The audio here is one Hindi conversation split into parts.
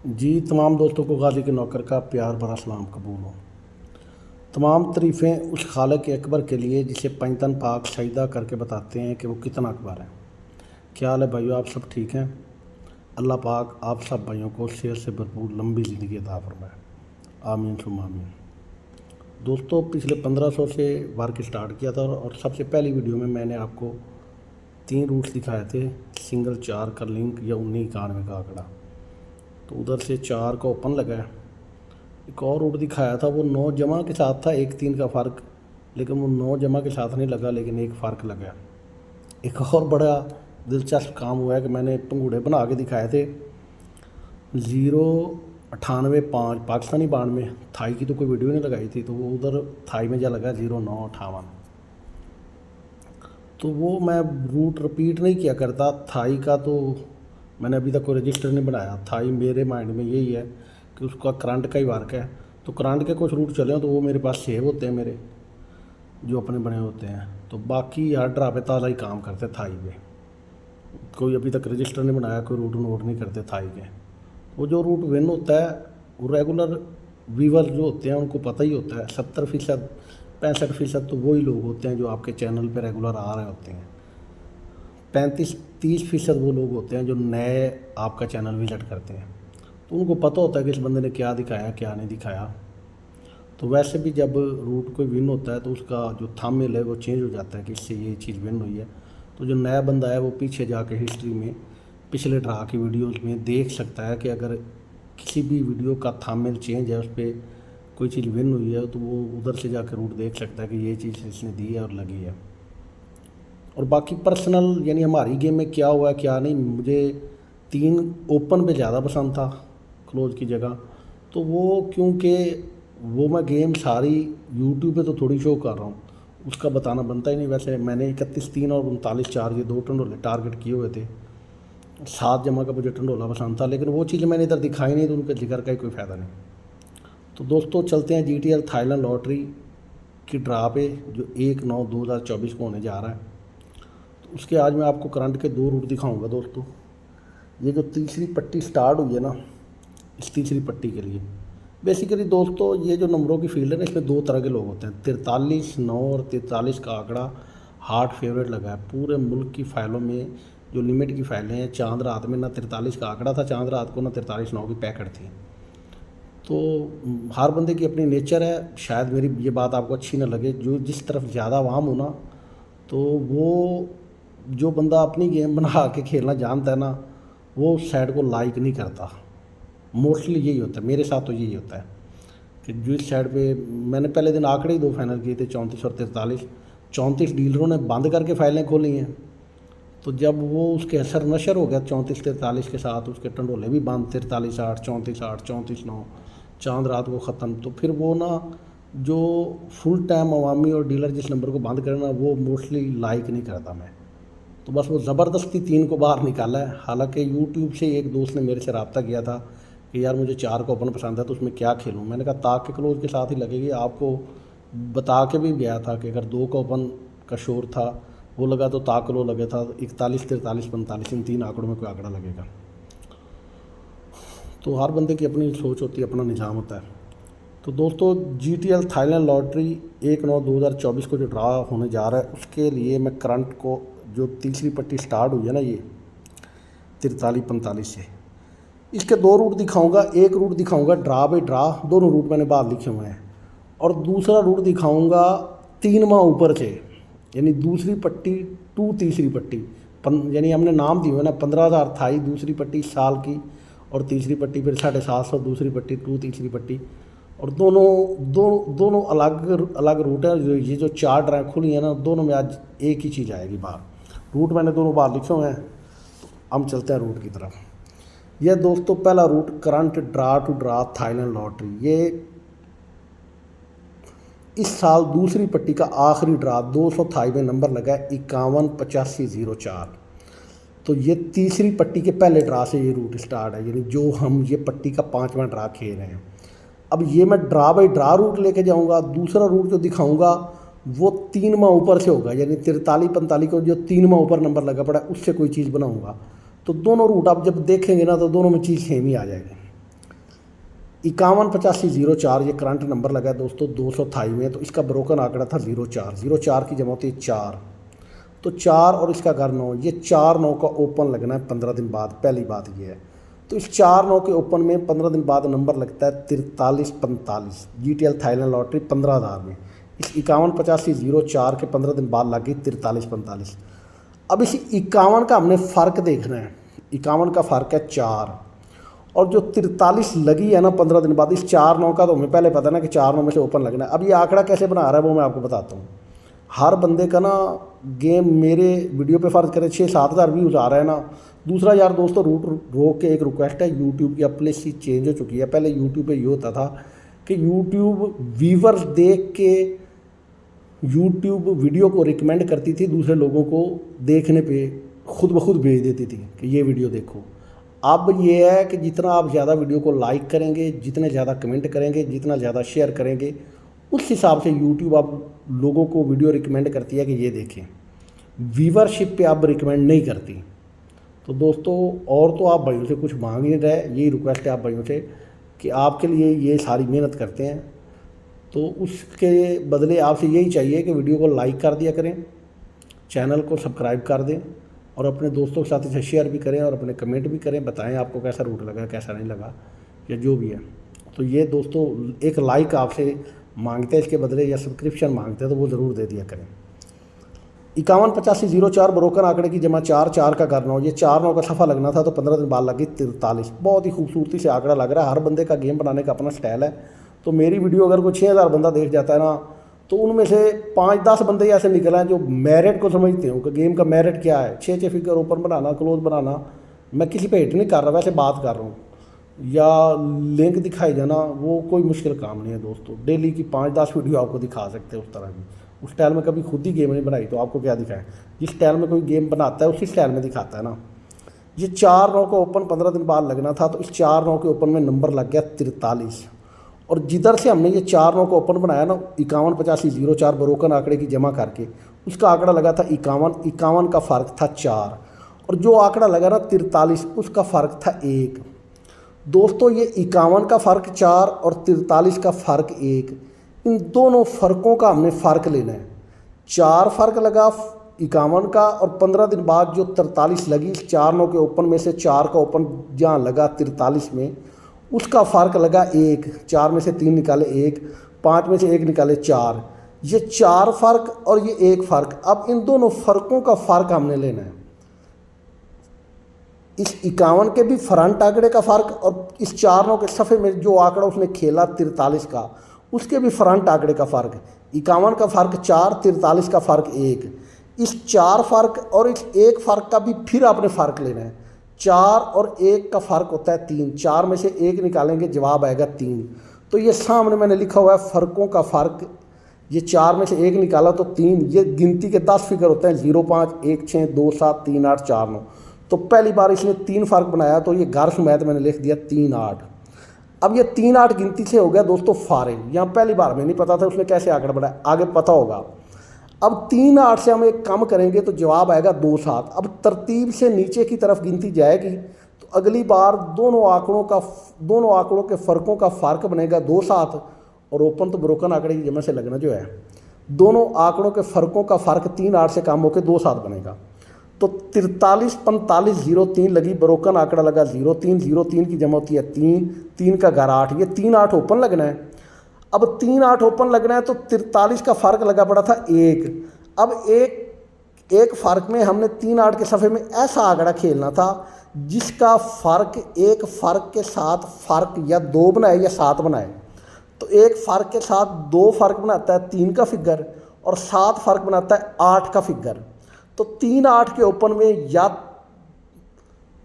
जी तमाम दोस्तों को गाजी के नौकर का प्यार भरा सलाम कबूल हो। तमाम तारीफ़ें उस खालिक अकबर के लिए जिसे पंजतन पाक सजदा करके बताते हैं कि वो कितना अकबर है। क्या हाल है भाइयों, आप सब ठीक हैं? अल्लाह पाक आप सब भाइयों को सेहत से भरपूर लंबी ज़िंदगी अता फरमाए, आमीन सुम्मा आमीन। दोस्तों पिछले 1500 से वर्क स्टार्ट किया था और सबसे पहली वीडियो में मैंने आपको 3 रूट्स दिखाए थे, सिंगल 4 का लिंक या 1991 का आंकड़ा। तो उधर से 4 का ओपन लगा है। एक और रूट दिखाया था, वो 9 जमा के साथ था, 1-3 का फ़र्क, लेकिन वो 9 जमा के साथ नहीं लगा, लेकिन एक फ़र्क लगा। एक और बड़ा दिलचस्प काम हुआ है कि मैंने पंगूड़े बना के दिखाए थे 098.5 पाकिस्तानी बांड में। थाई की तो कोई वीडियो नहीं लगाई थी, तो वो उधर थाई में जा लगा 0958। तो वो मैं रूट रिपीट नहीं किया करता थाई का, तो मैंने अभी तक कोई रजिस्टर नहीं बनाया। थाई मेरे माइंड में यही है कि उसका करंट का ही वर्क है, तो करंट के कुछ रूट चले हो तो वो मेरे पास सेव होते हैं, मेरे जो अपने बने होते हैं। तो बाकी हर ड्रा पे ताज़ा ही काम करते थाई पे, कोई अभी तक रजिस्टर नहीं बनाया, कोई रूट नोट नहीं करते थाई के। वो जो रूट विन होता है वो रेगुलर व्यूवर जो होते हैं उनको पता ही होता है। 70% 65% तो वही लोग होते हैं जो आपके चैनल पे रेगुलर आ रहे होते हैं। 35-30% वो लोग होते हैं जो नए आपका चैनल विजिट करते हैं, तो उनको पता होता है कि इस बंदे ने क्या दिखाया क्या नहीं दिखाया। तो वैसे भी जब रूट कोई विन होता है तो उसका जो थंबनेल है वो चेंज हो जाता है कि इससे ये चीज़ विन हुई है। तो जो नया बंदा है वो पीछे जाके हिस्ट्री में पिछले ड्रा की वीडियोस में देख सकता है कि अगर किसी भी वीडियो का थंबनेल चेंज है, उस पर कोई चीज़ विन हुई है, तो वो उधर से जाकर रूट देख सकता है कि ये चीज़ इसने दी है और लगी है। और बाकी पर्सनल यानी हमारी गेम में क्या हुआ क्या नहीं, मुझे 3 ओपन पे ज़्यादा पसंद था क्लोज की जगह। तो वो क्योंकि वो मैं गेम सारी यूट्यूब पे तो थोड़ी शो कर रहा हूँ, उसका बताना बनता ही नहीं। वैसे मैंने 31-3 और 39-4 ये 2 टंडोले टारगेट किए हुए थे। 7 जमा का मुझे टंडोला पसंद था, लेकिन वो चीज़ मैंने इधर दिखाई नहीं, तो उनके जिक्र का ही कोई फ़ायदा नहीं। तो दोस्तों चलते हैं GTL थाईलैंड लॉटरी की ड्रा पे जो 1/9/2024 को होने जा रहा है। तो उसके आज मैं आपको करंट के 2 रूट दिखाऊंगा दोस्तों। ये जो तीसरी पट्टी स्टार्ट हुई है ना, इस तीसरी पट्टी के लिए बेसिकली दोस्तों ये जो नंबरों की फील्ड है ना, इसमें 2 तरह के लोग होते हैं। 43-9 और 43 का आंकड़ा हार्ड फेवरेट लगा है पूरे मुल्क की फाइलों में। जो लिमिट की फाइलें हैं, चांद रात में ना 43 का आंकड़ा था चांद रात को, ना 43-9 की पैकेट थी। तो हर बंदे की अपनी नेचर है। शायद मेरी ये बात आपको अच्छी ना लगे, जो जिस तरफ ज़्यादा वाम हो ना, तो वो जो बंदा अपनी गेम बना के खेलना जानता है ना, वो उस साइड को लाइक नहीं करता। मोस्टली यही होता है, मेरे साथ तो यही होता है कि जो इस साइड पे मैंने पहले दिन आंकड़े ही 2 फाइनल किए थे, 34 और 43। 34 डीलरों ने बंद करके फाइलें खोली हैं, तो जब वो उसके असर नशर हो गया 34-43 के साथ, उसके टंडोले भी बंद 43-8 34-8 34-9 चांद रात को ख़त्म। तो फिर वो ना जो फुल टाइम अवामी और डीलर जिस नंबर को बंद करना, वो मोस्टली लाइक नहीं करता मैं। तो बस वो ज़बरदस्ती 3 को बाहर निकाला है। हालांकि यूट्यूब से एक दोस्त ने मेरे से रब्ता किया था कि यार मुझे 4 का ओपन पसंद है, तो उसमें क्या खेलूँ। मैंने कहा ताक के क्लोज के साथ ही लगेगी। आपको बता के भी गया था कि अगर 2 का ओपन का शोर था वो लगा तो ताक लो लगे था 41 43 45, इन 3 आंकड़ों में कोई आंकड़ा लगेगा। तो हर बंदे की अपनी सोच होती है, अपना निज़ाम होता है। तो दोस्तों GTL थाईलैंड लॉटरी 1/9/2024 को जो ड्रा होने जा रहा है, उसके लिए मैं करंट को जो तीसरी पट्टी स्टार्ट हुई है ना, ये 43-45 से, इसके 2 रूट दिखाऊंगा। एक रूट दिखाऊंगा ड्रा बाई ड्रा, दोनों रूट मैंने बाहर लिखे हुए हैं। और दूसरा रूट दिखाऊंगा 3 माह ऊपर से, यानी दूसरी पट्टी टू तीसरी पट्टी। यानी हमने नाम दिए हुए ना, 15,000 थाई दूसरी पट्टी साल की, और तीसरी पट्टी फिर 750 दूसरी पट्टी टू तीसरी पट्टी। और दोनों अलग अलग रूट है। ये जो 4 ड्राइव खुली है ना, दोनों में आज एक ही चीज़ आएगी बाहर। रूट मैंने दोनों बाहर लिखे हुए हैं। हम चलते हैं रूट की तरफ। यह दोस्तों पहला route current draw to draw Thailand lottery, ये इस साल दूसरी पट्टी का आखिरी ड्रा 200 थाई में नंबर लगा है 51-85-04। तो ये तीसरी पट्टी के पहले ड्रा से ये रूट स्टार्ट है, यानी जो हम ये पट्टी का 5वां ड्रा खेल रहे हैं। अब ये मैं ड्रा बाई ड्रा रूट लेके जाऊंगा। दूसरा रूट जो दिखाऊंगा वो 3 माह ऊपर से होगा, यानी 43-45 को जो 3 माह ऊपर नंबर लगा पड़ा है उससे कोई चीज़ बनाऊंगा। तो दोनों रूट आप जब देखेंगे ना, तो दोनों में चीज़ सेम ही आ जाएगी। 518504 ये करंट नंबर लगा है दोस्तों 228 में। तो इसका ब्रोकन आंकड़ा था 04 की जमा होती है 4, तो 4 और इसका घर 9, ये 4/9 का ओपन लगना है 15 दिन बाद। पहली बात ये है, तो इस 4/9 के ओपन में 15 दिन बाद नंबर लगता है 4345, GTL थाईलैंड लॉटरी 15,000 में। इस 518504 के 15 दिन बाद लग गई 4345। अब इस 51 का हमने फ़र्क देखना है। 51 का फ़र्क है 4, और जो 43 लगी है ना 15 दिन बाद, इस 4/9 का तो हमें पहले पता है ना कि 4/9 में से ओपन लगना है। अब ये आंकड़ा कैसे बना रहा है वो मैं आपको बताता हूँ। हर बंदे का ना गेम मेरे वीडियो पे फ़र्ज करें 6-7 हज़ार व्यूज़ आ रहा है ना। दूसरा यार दोस्तों रूट रोक के एक रिक्वेस्ट है, यूट्यूब की अब पॉलिसी चेंज हो चुकी है। पहले यूट्यूब पे ये होता था कि यूट्यूब व्यूवर्स देख के यूट्यूब वीडियो को रिकमेंड करती थी दूसरे लोगों को देखने पे, खुद ब खुद भेज देती थी कि ये वीडियो देखो। अब ये है कि जितना आप ज़्यादा वीडियो को लाइक करेंगे, जितने ज़्यादा कमेंट करेंगे, जितना ज़्यादा शेयर करेंगे, उस हिसाब से यूट्यूब अब लोगों को वीडियो रिकमेंड करती है कि ये देखें। व्यूवरशिप पे अब रिकमेंड नहीं करती। तो दोस्तों और तो आप भाइयों से कुछ मांग नहीं रहे, यही रिक्वेस्ट है आप भाइयों से कि आपके लिए ये सारी मेहनत करते हैं, तो उसके बदले आपसे यही चाहिए कि वीडियो को लाइक कर दिया करें, चैनल को सब्सक्राइब कर दें, और अपने दोस्तों के साथ इसे शेयर भी करें और अपने कमेंट भी करें, बताएं आपको कैसा रूट लगा, कैसा नहीं लगा, या जो भी है। तो ये दोस्तों एक लाइक आपसे मांगते हैं इसके बदले, या सब्सक्रिप्शन मांगते हैं तो वो ज़रूर दे दिया करें। 518504 ब्रोकन आंकड़े की जमा 4 का करना हो, ये 4/9 का सफ़ा लगना था तो 15 दिन बाद लगी 43। बहुत ही खूबसूरती से आंकड़ा लग रहा है। हर बंदे का गेम बनाने का अपना स्टाइल है। तो मेरी वीडियो अगर कोई 6000 बंदा देख जाता है ना, तो उनमें से 5-10 बंदे ऐसे निकल हैं जो मेरिट को समझते हो कि गेम का मेरिट क्या है। 6 फिगर ओपन बनाना, क्लोज बनाना। मैं किसी पे हिट नहीं कर रहा, वैसे बात कर रहा हूँ, या लिंक दिखाई जाना वो कोई मुश्किल काम नहीं है दोस्तों। डेली की 5-10 वीडियो आपको दिखा सकते हैं उस तरह की। उस स्टाइल में कभी खुद ही गेम नहीं बनाई तो आपको क्या दिखाएं। जिस स्टाइल में कोई गेम बनाता है उसी स्टाइल में दिखाता है ना। ये 4/9 का ओपन 15 दिन बाद लगना था, तो इस 4/9 के ओपन में नंबर लग गया 43। और जिधर से हमने ये 4/9 का ओपन बनाया ना 518504 ब्रोकन आंकड़े की जमा करके, उसका आंकड़ा लगा था 51 का फ़र्क था 4, और जो आंकड़ा लगा ना 43 उसका फ़र्क था 1। दोस्तों ये 51 का फ़र्क 4 और 43 का फ़र्क 1, इन दोनों फ़र्कों का हमने फ़र्क लेना है। 4 फ़र्क लगा 51 का, और 15 दिन बाद जो 43 लगी, इस 4/9 के ओपन में से 4 का ओपन जहाँ लगा 43 में, उसका फ़र्क लगा 1। 4 में से 3 निकाले 1, 5 में से 1 निकाले 4। ये 4 फ़र्क और ये 1 फ़र्क, अब इन दोनों फ़र्कों का फ़र्क हमने लेना है। इस 51 के भी फ्रंट आंकड़े का फ़र्क, और इस 4/9 के सफ़े में जो आंकड़ा उसने खेला 43 का, उसके भी फ्रंट आंकड़े का फ़र्क। 51 का फ़र्क 4, 43 का फ़र्क 1। इस 4 फ़र्क और इस 1 फ़र्क का भी फिर आपने फ़र्क लेना है। 4 और 1 का फ़र्क होता है 3। 4 में से 1 निकालेंगे, जवाब आएगा 3। तो ये सामने मैंने लिखा हुआ है फ़र्कों का फ़र्क। ये 4 में से 1 निकाला तो 3। ये गिनती के 10 फिगर होते हैं, 0, 5, 1, 6, 2, 7, 3, 8, 4, 9। तो पहली बार इसने 3 फ़र्क बनाया, तो ये घर समेत मैंने लिख दिया 3, 8। अब ये 3, 8 गिनती से हो गया दोस्तों फारिग। यहाँ पहली बार में नहीं पता था उसने कैसे आंकड़ा बनाया, आगे पता होगा। अब 3, 8 से हम एक कम करेंगे तो जवाब आएगा 2, 7। अब तरतीब से नीचे की तरफ गिनती जाएगी, तो अगली बार दोनों आंकड़ों के फ़र्कों का फ़र्क बनेगा 2, 7, और ओपन तो ब्रोकन आंकड़े की जमा से लगना जो है, दोनों आंकड़ों के फ़र्कों का फ़र्क 3, 8 से कम होकर 2, 7 बनेगा। तो 434503 लगी, ब्रोकन आंकड़ा लगा 03 की जमा होती है 3 का घर 8। ये 3, 8 ओपन लगना है। अब 3, 8 ओपन लगना है तो 43 का फ़र्क लगा पड़ा था 1। अब एक फ़र्क में हमने 3, 8 के सफ़े में ऐसा आंकड़ा खेलना था जिसका फ़र्क एक फ़र्क के साथ फ़र्क या 2 बनाए या 7 बनाए। तो एक फ़र्क के साथ 2 फ़र्क बनाता है 3 का फिगर, और 7 फ़र्क बनाता है 8 का फिगर। तो 3, 8 के ओपन में या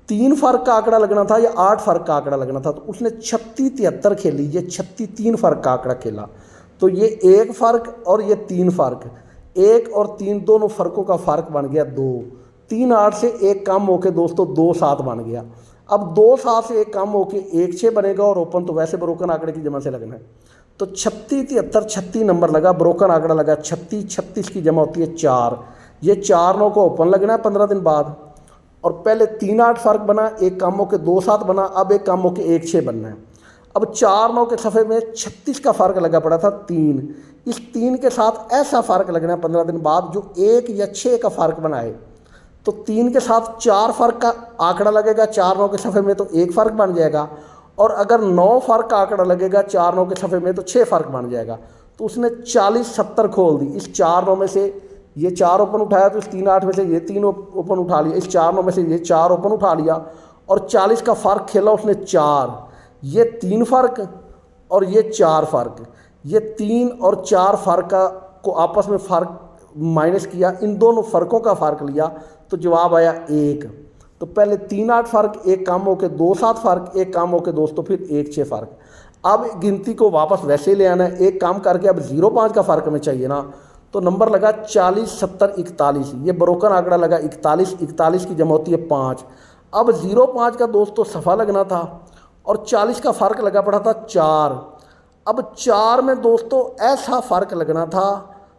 3 फ़र्क का आंकड़ा लगना था या 8 फ़र्क का आंकड़ा लगना था। तो उसने 36-73 खेली, ये 36-3 फ़र्क का आंकड़ा खेला। तो ये 1 फ़र्क और ये 3 फ़र्क, 1 और 3 दोनों फ़र्कों का फ़र्क बन गया 2। 3, 8 से 1 कम होके दोस्तों 2, 7 बन गया। अब 2, 7 से 1 कम होके 1, 6 बनेगा, और ओपन तो वैसे ब्रोकन आंकड़े की जमा से लगना है। तो 36-73 नंबर लगा, ब्रोकन आंकड़ा लगा 36 की जमा होती है 4। ये 4/9 को ओपन लगना है 15 दिन बाद, और पहले 3, 8 फ़र्क बना, 1 कम होकर 2, 7 बना, अब 1 कम होकर 1, 6 बनना है। अब 4 9 के सफ़े में 36 का फ़र्क लगा पड़ा था 3। इस 3 के साथ ऐसा फ़र्क लगना है 15 दिन बाद जो 1 या 6 का फ़र्क बनाए। तो 3 के साथ 4 फ़र्क का आंकड़ा लगेगा 4 9 के सफ़े में, तो 1 फ़र्क बन जाएगा। और अगर 9 फ़र्क का आंकड़ा लगेगा 4 9 के सफ़े में तो 6 फ़र्क बन जाएगा। तो उसने 40 70 खोल दी। इस 4 9 में से ये 4 ओपन उठाया, तो इस 3 8 में से ये 3 ओपन उठा लिया, इस 4 9 में से ये 4 ओपन उठा लिया, और 40 का फ़र्क खेला उसने 4। ये 3 फ़र्क और ये 4 फ़र्क, ये 3 और 4 फ़र्क को आपस में फ़र्क माइनस किया, इन दोनों फ़र्कों का फ़र्क लिया, तो जवाब आया 1। तो पहले 3 8 फ़र्क, 1 कम होकर 2 7 फ़र्क, 1 कम होकर दोस्तों फिर 1 6 फ़र्क। अब गिनती को वापस वैसे ले आना है, 1 कम करके अब 0 5 का फ़र्क हमें चाहिए ना। तो नंबर लगा 40 70 41, ये ब्रोकन आंकड़ा लगा 41। 41 की जमा होती है 5। अब 0 5 का दोस्तों सफ़ा लगना था और 40 का फ़र्क लगा पड़ा था 4। अब 4 में दोस्तों ऐसा फ़र्क लगना था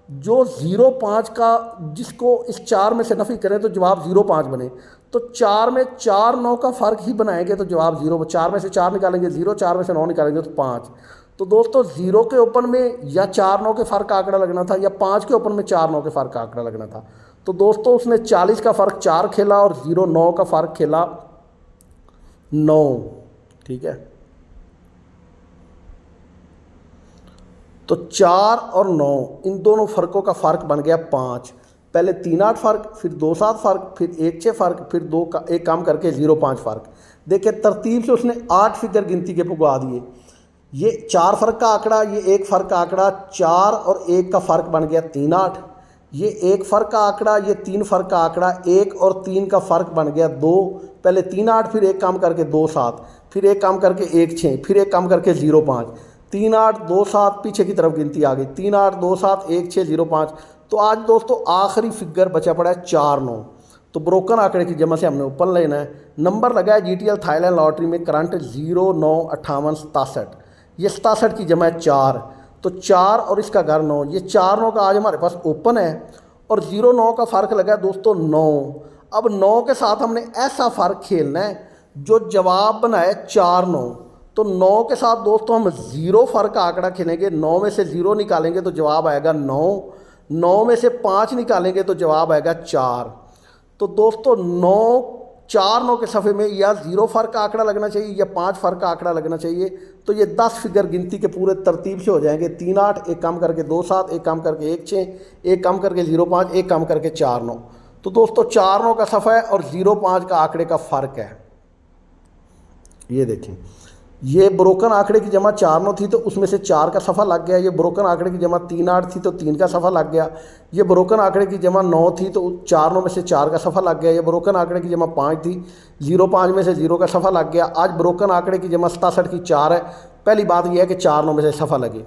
जो 0 5 का, जिसको इस 4 में से नफ़ी करें तो जवाब 0 5 बने। तो 4 में 4 9 का फ़र्क ही बनाएंगे तो जवाब 0। 4 में से 4 निकालेंगे 0, 4 में से 9 निकालेंगे तो 5। तो दोस्तों 0 के ओपन में या 4 9 के फ़र्क का आंकड़ा लगना था, या 5 के ओपन में 4 9 के फ़र्क का आंकड़ा लगना था। तो दोस्तों उसने 40 का फ़र्क 4 खेला और 0 9 का फ़र्क खेला 9। ठीक है, तो 4 और 9 इन दोनों फ़र्कों का फ़र्क बन गया 5। पहले 3 8 फ़र्क, फिर 2 7 फ़र्क, फिर 1 6 फ़र्क, फिर 2 का 1 कम करके 0 5 फ़र्क। देखिए तरतीब से उसने 8 फिगर गिनती के पुगा दिए। ये 4 फ़र्क का आंकड़ा, ये 1 फ़र्क का आंकड़ा, 4 और 1 का फ़र्क बन गया 3 8। ये 1 फ़र्क का आंकड़ा, ये 3 फ़र्क का आंकड़ा, 1 और 3 का फ़र्क बन गया 2। पहले 3 8, फिर 1 कम करके 2 7, फिर 1 कम करके 1 6, फिर 1 कम करके 0 5। 3 8 2 7 पीछे की तरफ गिनती आ गई, 3 8 2 7 1 6 0 5। तो आज दोस्तों आखिरी फिगर बचा पड़ा है 4 9। तो ब्रोकन आंकड़े की जमा से हमने ओपन लेना है। नंबर लगा है जीटीएल थाईलैंड लॉटरी में करंट 0 9 58 67। ये 67 की जमा है 4। तो 4 और इसका घर 9, ये 4 9 का आज हमारे पास ओपन है और 0 9 का फ़र्क लगा है दोस्तों 9। अब 9 के साथ हमने ऐसा फ़र्क खेलना है जो जवाब बनाए 4 9। तो 9 के साथ दोस्तों हम 0 फ़र्क का आंकड़ा खेलेंगे, 9 में से 0 निकालेंगे तो जवाब आएगा 9, 9 में से 5 निकालेंगे तो जवाब आएगा 4। तो दोस्तों 9 4 9 के सफ़े में या 0 फ़र्क का आंकड़ा लगना चाहिए या 5 फ़र्क का आंकड़ा लगना चाहिए। तो ये 10 फिगर गिनती के पूरे तरतीब से हो जाएंगे। 3 8, 1 कम करके 2 7, 1 कम करके 1 6, 1 कम करके 0 5, 1 कम करके 4 9। तो दोस्तों 4 9 का सफ़ा है और 0 5 का आंकड़े का फ़र्क है। ये देखें, ये ब्रोकन आंकड़े की जमा 4 9 थी तो उसमें से 4 का सफ़ा लग गया। ये ब्रोकन आंकड़े की जमा 3 8 थी तो 3 का सफ़ा लग गया। ये ब्रोकन आंकड़े की जमा 9 थी तो 4 9 में से 4 का सफ़ा लग गया। ये ब्रोकन आंकड़े की जमा 5 थी, 0 5 में से 0 का सफ़ा लग गया। आज ब्रोकन आंकड़े की जमा 67 की 4 है। पहली बात यह है कि 4 9 में से सफ़ा लगे।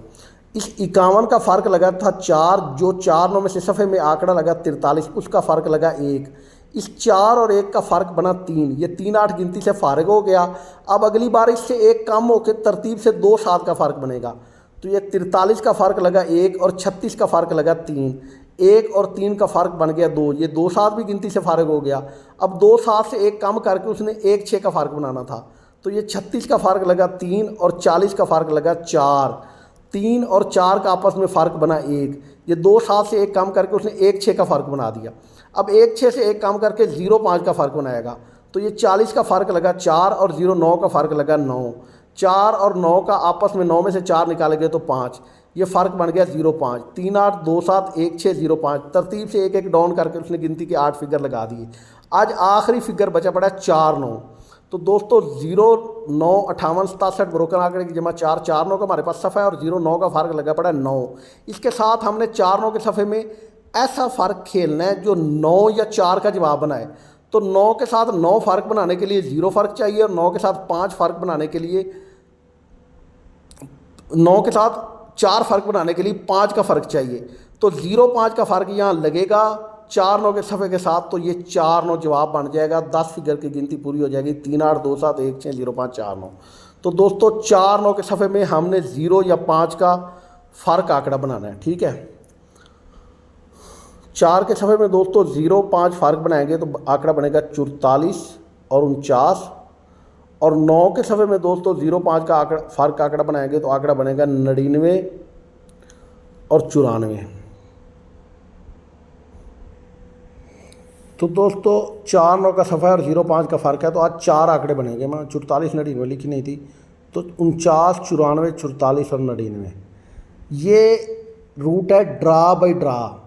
इस 51 का फ़र्क लगा था 4, जो 4 9 में से सफ़े में आंकड़ा लगा 43, उसका फ़र्क लगा 1। इस 4 और 1 का फ़र्क बना 3। ये 3 8 गिनती से फारिग हो गया। अब अगली बार इससे 1 कम होकर तरतीब से 2 7 का फ़र्क बनेगा। तो ये 43 का फ़र्क लगा 1 और 36 का फ़र्क लगा 3। 1 और 3 का फ़र्क बन गया 2। ये 2 7 भी गिनती से फारिग हो गया। अब 2 7 से 1 कम करके उसने 1 6 का फ़र्क बनाना था। तो ये 36 का फ़र्क लगा 3 और 40 का फ़र्क लगा 4। 3 और 4 का आपस में फ़र्क बना 1। ये 2 7 से 1 कम करके उसने 1 6 का फ़र्क बना दिया। अब 1 6 से 1 कम करके 0 5 का फ़र्क बनाएगा। तो ये 40 का फ़र्क लगा 4 और 0 9 का फ़र्क लगा 9। 4 और 9 का आपस में 9 में से 4 निकाले गए तो 5। ये फ़र्क बन गया 0 5। 3 8 2 7 1 6 0 5। तरतीब से 1 1 डाउन करके उसने गिनती के 8 फिगर लगा दिए। आज आखिरी फिगर बचा पड़ा 4 9। तो दोस्तों 0 9 58 67 ब्रोकन आंकड़े की जमा 4 4 9 का हमारे पास सफ़ा है और 0 9 का फ़र्क लगा पड़ा 9। इसके साथ हमने 4 9 के सफ़े में ऐसा फ़र्क खेलना है जो 9 या 4 का जवाब बनाए। तो 9 के साथ 9 फ़र्क बनाने के लिए 0 फ़र्क चाहिए और 9 के साथ 5 फ़र्क बनाने के लिए 9 के साथ 4 फ़र्क बनाने के लिए 5 का फ़र्क चाहिए। तो 0 5 का फ़र्क यहाँ लगेगा 4 9 के सफ़े के साथ। तो ये 4 9 जवाब बन जाएगा। 10 फिगर की गिनती पूरी हो जाएगी। 3 8 2 7 1 6 0 5 4 9। तो दोस्तों 4 9 के सफ़े में हमने 0 या 5 का फ़र्क आंकड़ा बनाना है। ठीक है, 4 के सफ़े में दोस्तों 0 5 फ़र्क बनाएंगे तो आंकड़ा बनेगा 44 और 49 और 9 के सफ़े में दोस्तों 0,5 का आंकड़ा फ़र्क आंकड़ा बनाएंगे तो आंकड़ा बनेगा 99 और 94। तो दोस्तों 4 9 का सफ़ा और 0,5 का फ़र्क है, तो आज 4 आंकड़े बनेंगे। मैं 44 99 लिखी नहीं थी, तो 49 94 44 और 99 ये रूट है ड्रा बाई ड्रा।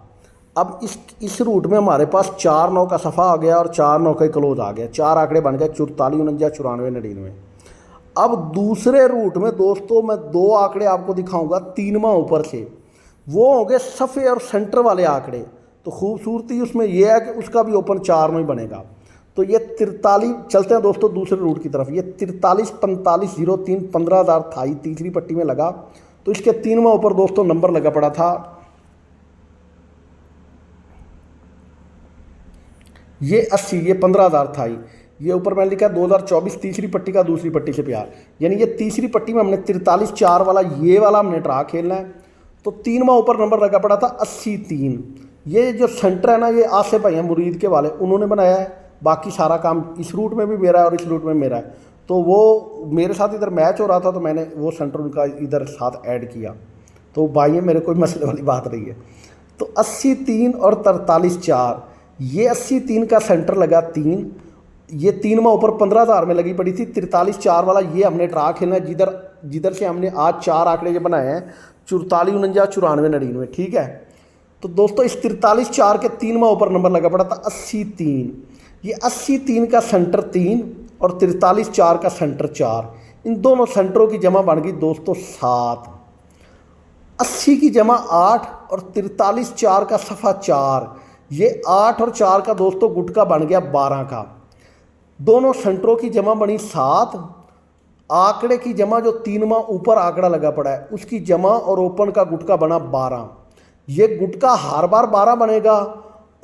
अब इस रूट में हमारे पास 4 9 का सफ़ा आ गया और 4 9 का क्लोज आ गया, 4 आंकड़े बन गए 44 49 94 99। अब दूसरे रूट में दोस्तों मैं 2 आंकड़े आपको दिखाऊंगा 3वां ऊपर से, वो होंगे सफ़े और सेंटर वाले आंकड़े। तो खूबसूरती उसमें यह है कि उसका भी ओपन 4 9 ही बनेगा। तो ये 43, चलते हैं दोस्तों दूसरे रूट की तरफ। ये 43 45 03 15,000 था, तीसरी पट्टी में लगा। तो इसके 3वां ऊपर दोस्तों नंबर लगा पड़ा था ये 80, ये 15,000 था। ये ऊपर मैंने लिखा 2024 तीसरी पट्टी का दूसरी पट्टी से प्यार, यानी ये तीसरी पट्टी में हमने 43 4 वाला ये वाला हमने ड्रा खेलना है। तो 3वां ऊपर नंबर लगा पड़ा था 80 3। ये जो सेंटर है ना, ये आसिफ भाई हैं मुरीद के वाले, उन्होंने बनाया है। बाकी सारा काम इस रूट में भी मेरा है और इस रूट में मेरा है। तो वो मेरे साथ इधर मैच हो रहा था, तो मैंने वो सेंटर उनका इधर साथ ऐड किया। तो भाई मेरे कोई मसले वाली बात नहीं है। तो 80 3 और 43 4, ये 80 3 का सेंटर लगा 3। ये 3वां ऊपर 15,000 में लगी पड़ी थी। 43 4 वाला ये हमने ड्रा खेलना है, जिधर से हमने आज 4 आंकड़े ये बनाए हैं 44 49 94 99। ठीक है। तो दोस्तों इस 43 4 के 3वां ऊपर नंबर लगा पड़ा था 80 3। ये 80 3 का सेंटर 3 और 43 4 का सेंटर 4, इन दोनों सेंटरों की जमा बन गई दोस्तों 7। 80 की जमा 8 और 43 4 का सफ़ा 4, ये 8 और 4 का दोस्तों गुटका बन गया 12 का। दोनों सेंटरों की जमा बनी 7। आंकड़े की जमा जो 3वां ऊपर आंकड़ा लगा पड़ा है उसकी जमा और ओपन का गुटका बना 12। ये गुटका हर बार 12 बनेगा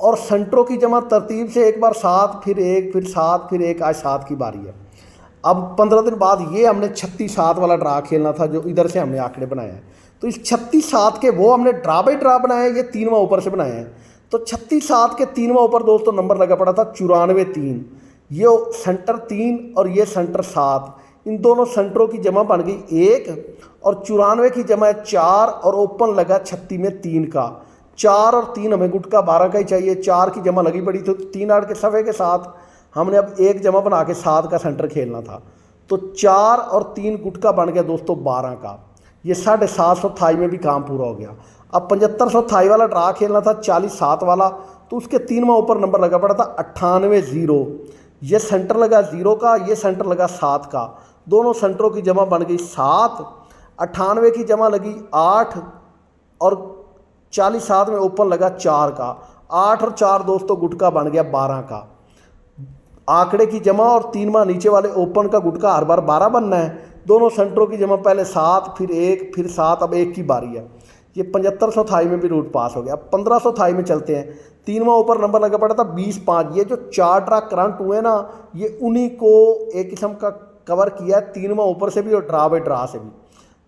और सेंटरों की जमा तरतीब से एक बार 7 फिर 1 फिर 7 फिर 1, आज 7 की बारी है। अब 15 दिन बाद ये हमने 36 7 वाला ड्रा खेलना था, जो इधर से हमने आंकड़े बनाए हैं। तो इस 36 7 के वो हमने ड्रा बाई ड्रा बनाए हैं, ये 3वां ऊपर से बनाए हैं। तो 36 7 के 3वां ऊपर दोस्तों नंबर लगा पड़ा था 94 3। ये सेंटर 3 और ये सेंटर 7, इन दोनों सेंटरों की जमा बन गई 1 और 94 की जमा है 4 और ओपन लगा 36 में 3 का। 4 और 3 हमें गुटका 12 का ही चाहिए। 4 की जमा लगी पड़ी, तो 3 8 के सफ़े के साथ हमने अब एक जमा बना के 7 का सेंटर खेलना था। तो 4 और 3 गुटका बन गया दोस्तों 12 का। ये 750 थाई में भी काम पूरा हो गया। अब 7500 थाई वाला ड्रा खेलना था 40 7 वाला, तो उसके 3वां ऊपर नंबर लगा पड़ा था 98 0। ये सेंटर लगा 0 का, ये सेंटर लगा 7 का। दोनों सेंटरों की जमा बन गई 7। 98 की जमा लगी 8 और 40 7 में ओपन लगा 4 का। 8 और 4 दोस्तों गुटका बन गया 12 का। आंकड़े की जमा और 3वां नीचे वाले ओपन का गुटका हर बार 12 बनना है। दोनों सेंटरों की जमा पहले 7 फिर 1 फिर 7, अब 1 की बारी है। ये 7500 थाई में भी रूट पास हो गया। अब 1500 थाई में चलते हैं। 3वां ऊपर नंबर लगा पड़ा था 20 5। ये जो 4 ड्रा करंट हुए ना, ये उन्हीं को एक किस्म का कवर किया है, 3वां ऊपर से भी और ड्रा बाई ड्रा से भी।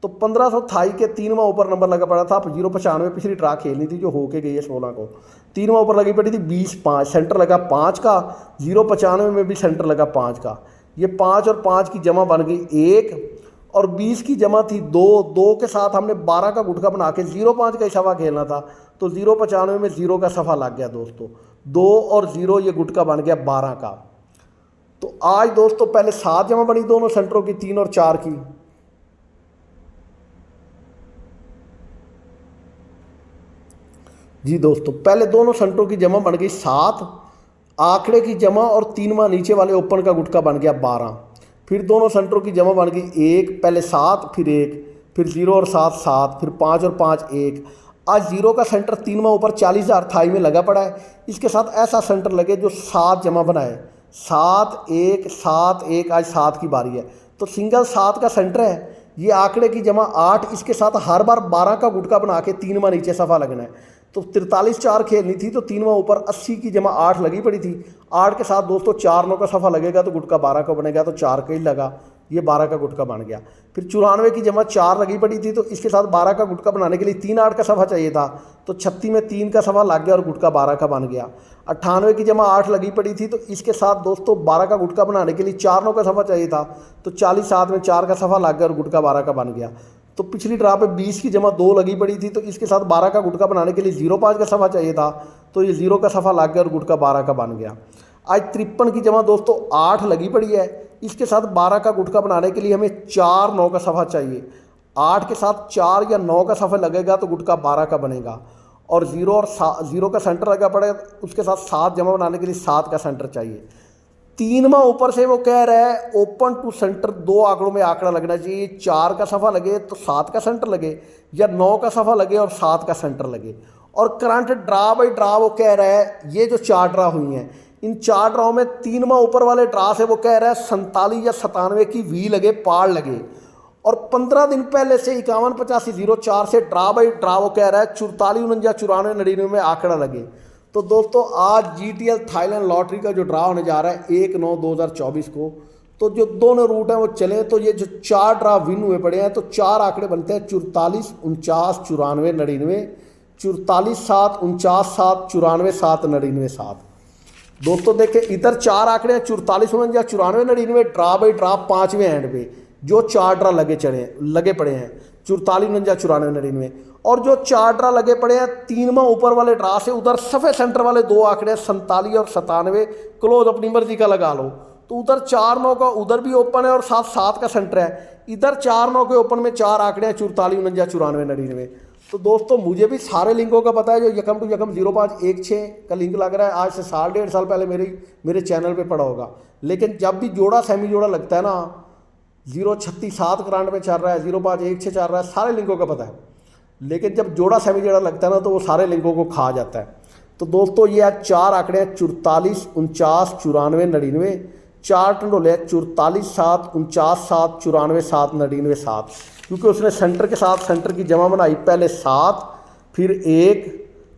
तो 1500 थाई के 3वां ऊपर नंबर लगा पड़ा था 095, पिछली ड्रा खेलनी थी जो होके गई है 16 को। 3वां ऊपर लगी पड़ी थी 20 5, सेंटर लगा 5 का। 095 में भी सेंटर लगा 5 का। ये 5 और 5 की जमा बन गई 1 और 20 की जमा थी 2। 2 के साथ हमने 12 का गुटका बना के 0,5 का ही सफ़ा खेलना था। तो 095 में 0 का सफ़ा लग गया दोस्तों। 2 और 0 ये गुटका बन गया 12 का। तो आज दोस्तों पहले 7 जमा बनी दोनों सेंटरों की, 3 और 4 की। जी दोस्तों, पहले दोनों सेंटरों की जमा बन गई 7। आंकड़े की जमा और 3वां नीचे वाले ओपन का गुटका बन गया 12। फिर दोनों सेंटरों की जमा बन गई 1, पहले 7 फिर 1 फिर 0 और 7 7 फिर 5 और 5 1। आज 0 का सेंटर 3वां ऊपर 40,000 थाई में लगा पड़ा है। इसके साथ ऐसा सेंटर लगे जो 7 जमा बनाए, 7 1 7 1, आज 7 की बारी है। तो सिंगल 7 का सेंटर है। ये आंकड़े की जमा 8, इसके साथ हर बार 12 का गुटका बना के 3वां नीचे सफ़ा लगना है। तो 43 4 खेलनी थी, तो 3वां ऊपर 80 की जमा 8 लगी पड़ी थी। 8 के साथ दोस्तों 4 9 का सफ़ा लगेगा तो गुटका 12 का बनेगा, तो 4 का ही लगा। ये 12 का गुटका बन गया। फिर 94 की जमा 4 लगी पड़ी थी, तो इसके साथ 12 का गुटका बनाने के लिए 3 8 का सफ़ा चाहिए था, तो 36 में 3 का सफ़ा लग गया और गुटका 12 का बन गया। 98 की जमा 8 लगी पड़ी थी, तो इसके साथ दोस्तों 12 का गुटका बनाने के लिए 4 9 का सफ़ा चाहिए था, तो 40 7 में 4 का सफ़ा लग गया और गुटका 12 का बन गया। तो पिछली ड्रा पे 20 की जमा 2 लगी पड़ी थी, तो इसके साथ 12 का गुटका बनाने के लिए 0.5 का सफ़ा चाहिए था, तो ये 0 का सफ़ा लग गया और गुटका 12 का बन गया। आज 53 की जमा दोस्तों 8 लगी पड़ी है, इसके साथ 12 का गुटका बनाने के लिए हमें 4 9 का सफ़ा चाहिए। 8 के साथ 4 या 9 का सफ़ा लगेगा तो गुटका 12 का बनेगा, और 0 का सेंटर लगा पड़ेगा, उसके साथ 7 जमा बनाने के लिए 7 का सेंटर चाहिए। 3वां ऊपर से वो कह रहा है ओपन टू सेंटर 2 आंकड़ों में आंकड़ा लगना चाहिए। 4 का सफ़ा लगे तो 7 का सेंटर लगे, या 9 का सफ़ा लगे और 7 का सेंटर लगे। और करंट ड्रा बाई ड्रा वो कह रहा है ये जो 4 ड्रा हुई हैं, इन 4 ड्राओं में 3वां ऊपर वाले ड्रा से वो कह रहा है 47 या 97 की वी लगे, पार लगे। और 15 दिन पहले से 51 85 04 से ड्रा बाई ड्रा वो कह रहा है 44 49 94 99 में आंकड़ा लगे। तो दोस्तों आज GTL थाईलैंड लॉटरी का जो ड्रा होने जा रहा है 1/9/2024 को, तो जो दोनों रूट हैं वो चले, तो ये जो 4 ड्रा विन हुए पड़े हैं, तो 4 आंकड़े बनते हैं 44 49 94 99, 44 7 49 7 94 7 99 7। दोस्तों देखें इधर 4 आंकड़े हैं 44 49 94 99, ड्रा बाई ड्रा 5वें एंड पे जो 4 ड्रा लगे पड़े हैं 44 49 94 99, और जो 4 ड्रा लगे पड़े हैं 3वां ऊपर वाले ड्रा से उधर सफ़े सेंटर वाले 2 आंकड़े 47 और 97, क्लोज अपनी मर्जी का लगा लो। तो उधर 4 9 का उधर भी ओपन है और साथ 7 का सेंटर है, इधर 4 9 के ओपन में 4 आंकड़े हैं 44 49 94 99। तो दोस्तों मुझे भी सारे लिंकों का पता है, जो यकम टू यकम 0516 का लिंक लग रहा है आज से 1.5 साल पहले मेरे चैनल पे पड़ा होगा। लेकिन जब भी जोड़ा सेमी जोड़ा लगता है ना, 036 7 करंट में चल रहा है, 0516 चल रहा है, सारे लिंकों का पता है। लेकिन जब जोड़ा सेमी जोड़ा लगता है ना, तो वो सारे लिंकों को खा जाता है। तो दोस्तों ये आज 4 आंकड़े हैं 44 49 94 99, 4 टंडोले 44 7 49 7 94 7 99 7, क्योंकि उसने सेंटर के साथ सेंटर की जमा बनाई, पहले 7 फिर 1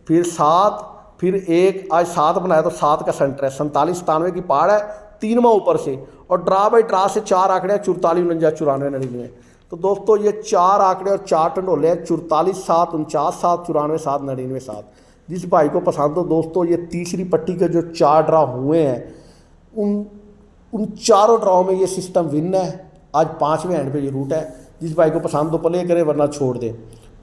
फिर 7 फिर 1, आज 7 बनाया तो 7 का सेंटर है, 47 97 की पार है 3वां ऊपर से, और ड्रा बाई ड्रा से 4 आंकड़े हैं 44 49 94 99। तो दोस्तों ये 4 आंकड़े और 4 टंडोले हैं 44 7 49 7 94 7 99 7। जिस भाई को पसंद हो दोस्तों, ये तीसरी पट्टी के जो 4 ड्रा हुए हैं उन चारों ड्राओं में ये सिस्टम विन है। आज 5वें एंड पे ये रूट है, जिस भाई को पसंद हो प्ले करे वरना छोड़ दे।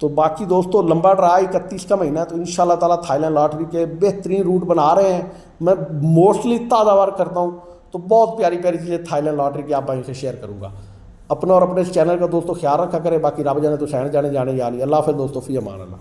तो बाकी दोस्तों लंबा ड्रा 31 का महीना है, तो इंशाल्लाह ताला थाईलैंड लॉटरी के बेहतरीन रूट बना रहे हैं। मैं मोस्टली ताज़ावार करता हूँ, तो बहुत प्यारी प्यारी चीज़ें थाईलैंड लॉटरी की आप भाई से शेयर करूँगा। अपना और अपने इस चैनल का दोस्तों ख्याल रखा करें। बाकी रब जाने तो सहन जाने याली। अल्लाह हाफ़िज़ दोस्तों, फ़ी अमान अल्लाह।